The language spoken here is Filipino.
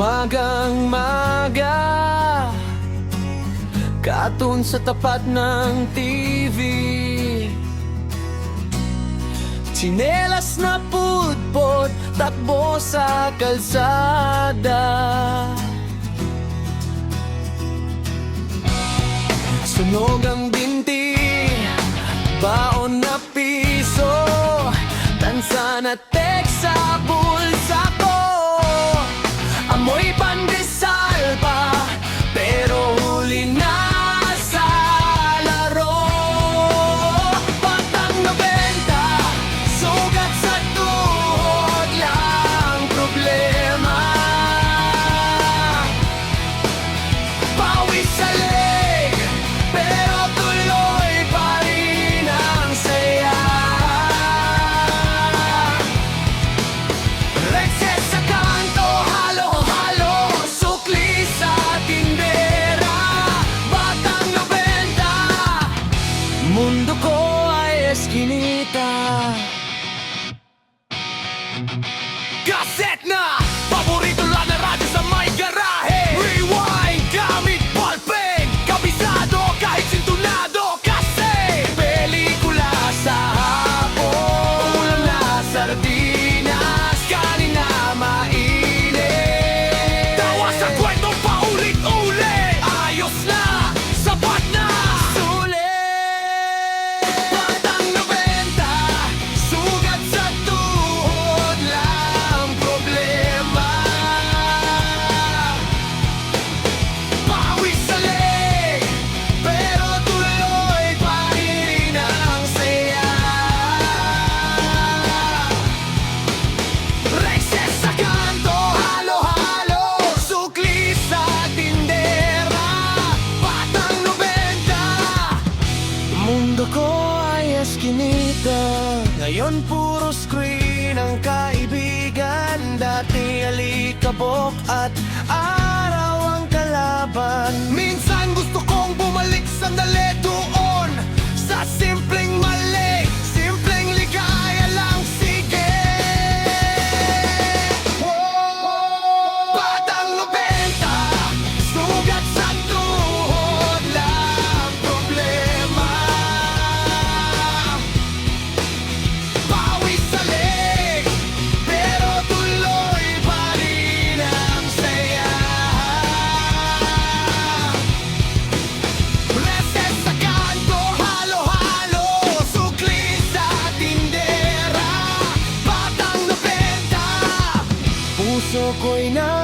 Umagang-maga, katun sa tapat ng TV. Tsinelas na pudpod, takbo sa kalsada. Sunog ang binti, baon na piso, tansa na text sa bulsa ko. Amoy pandesal pa, pero huli na sa laro. Patang 90, sugat sa tuhod lang problema. Pawis sa leg, pero tuloy pa rin ang saya. Rexes sa kanto, halo-halo, sukli sa tindera. Batang 90, mundo ko ay eskinita. Kaset na, paborito lang na radyo sa may garahe. Rewind gamit ballpen, kabisado kahit sintunado. Kasi pelikula sa hapon, ulam na sardinas, kanin na mainit. Tawa sa kwentong paulit-ulit, ayos na, sapat na, sulit. Batang 90, sugat sa tuhod lang problema. Pawis sa leg, pero tuloy pa rin ang saya. Rexes sa kanto, halo-halo, sukli sa tindera. Batang 90, mundo ko ay eskinita. Ngayon puro screen ang kaibigan. Dati alikabok at araw ang kalaban. Minsan gusto kong bumalik sandali doon sa simpleng mali, simpleng ligaya lang, sige. Batang 90, sugat sa tuhod lang problema. Pawis sa leg, pero tuloy pa rin ang saya. Reses sa kanto, halo-halo, sukli sa tindera. Batang 90, puso ko'y na